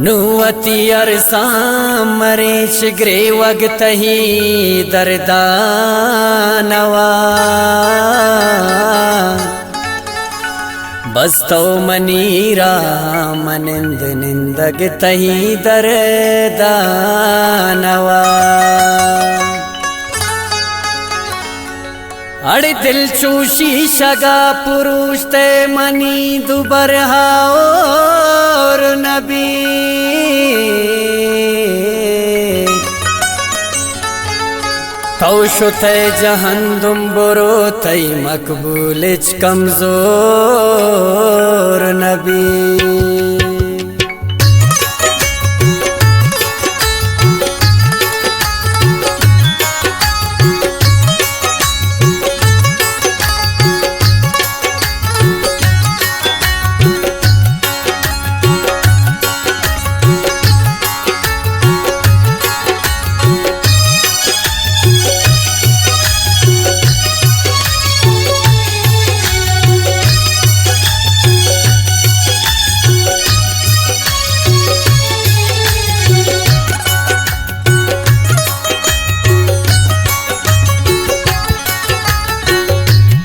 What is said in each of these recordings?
नुवती अरसामरेश grey वगतही दरदानवा बस्तो मनीरा मनिंद निंदगतही दरदानवा अड़ दिल चूशी शगा पुरुष ते मनी दुबरहा और नबी तौशुत जहंदुम बुरो तई मकबूल कमजोर नबी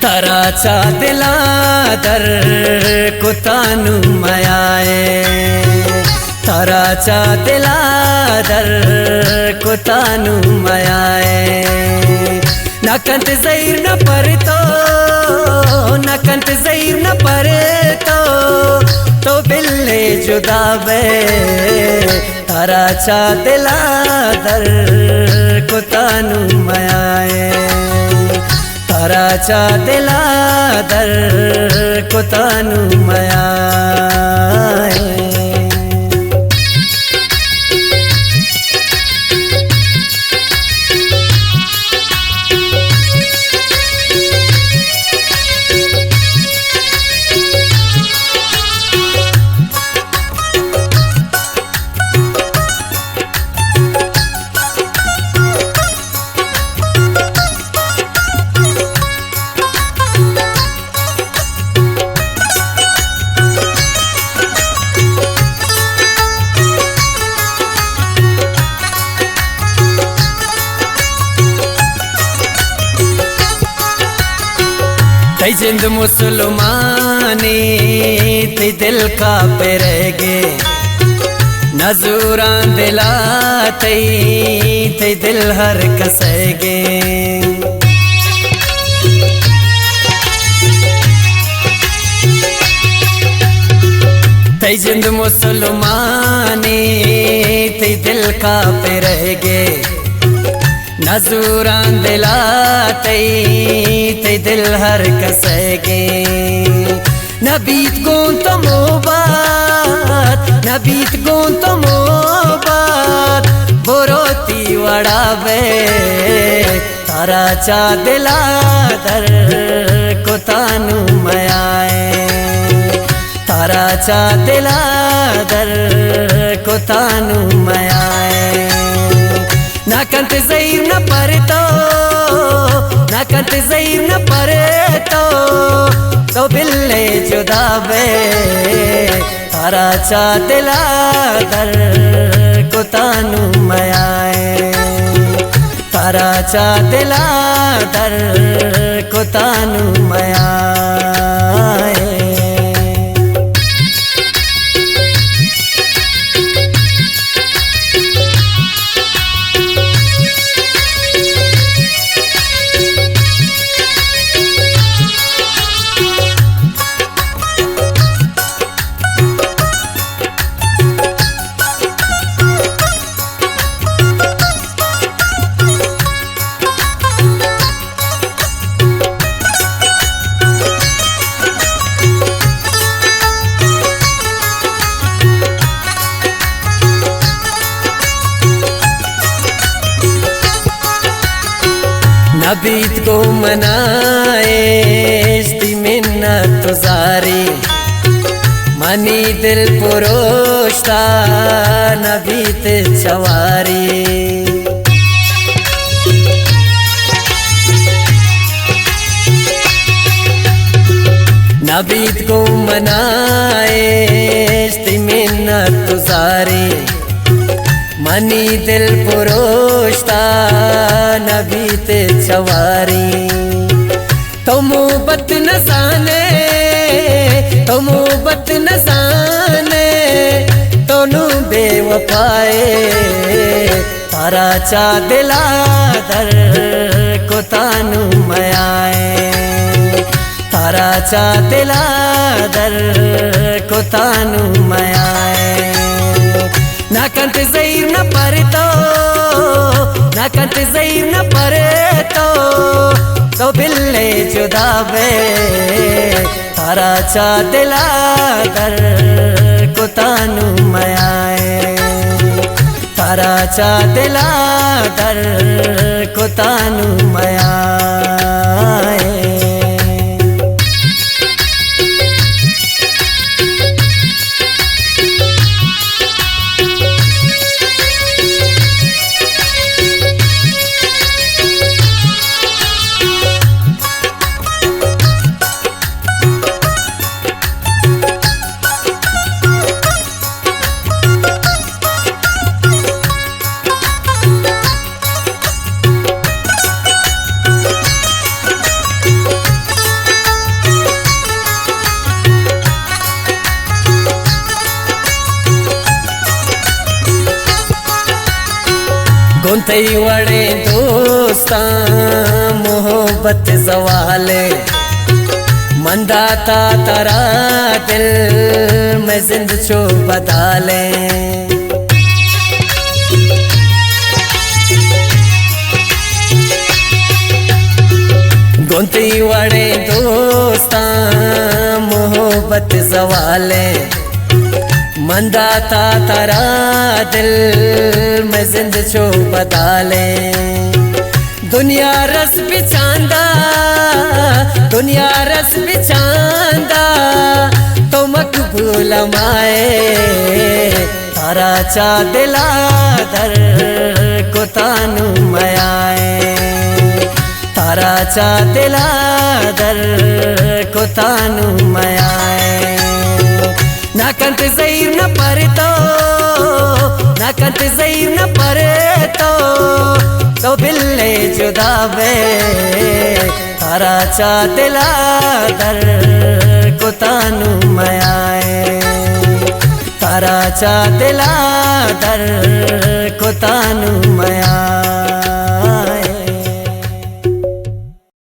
तराचा दिला दर कुतानु मयाए तराचा दिला दर कुतानु मयाए नकंत ज़हीर न परतो नकंत ज़हीर न परतो तो बिल्ले जुदा बे तराचा दिला दर कुतानु मयाए तराचा दिला दर कुतानु मयाए जिंद मुसलमाने ते दिल का पे रह गए नजूरां दिला ते दिल हर कसगे ते जिंद मुसलमाने ते दिल का पे रह गए नजूरां दिलाते दिल हर कसगे नबीत गुन तो मोबात नबीत गुन तो मोबात बोरोती वड़ावे तराचा दिला दर कुतानु मयाए तराचा दिला दर कुतानु मयाए नकंत ज़हीर न परतो नकंत ज़हीर न परतो तो बिल्ले जुदा बे तराचा दिला दर कुतानु मयाए तराचा दिला दर कुतानु मयाए नबीत को मनाए ती मिन्नत जारी मनी दिल पुरोष्टा नबीत चवारी नबीत को मनाए मिन्नत तुझारी मनी दिल पुरोष्टा नबी ते छवारी तो मोहब्बत न जाने तो मोहब्बत न जाने तोनू बेवफाए तारा चा दिला दर को तानू मयाए तारा चा दिला दर को तानू मयाए ना कंत ज़हीर न परे ना कंत ज़हीर न परे तो बिल्ले जुदा बे तारा चा दिला दर को तानू मयाए तारा चा दिला दर को तानू मयाए गुंथई वड़े दोस्ता मोहब्बत ज़वाले मंदाता तारा दिल में जिंद छो बदाले गुंथई वड़े दोस्ता मोहब्बत ज़वाले मंदाता तारा दिल में जिंद छो बदाले दुनिया रस बिचांदा दुनिया रस बिचांदा तो मकबूल माए तारा चा दिला दर को तानू मयाए तारा चा दिला दर को तानू मयाए ना कंत ज़हीर न परे ना कंत ज़हीर न परे तो बिल्ले जुदा बे तारा चा दिला दर को तानू मयाए तारा चा दिला दर को तानू मयाए।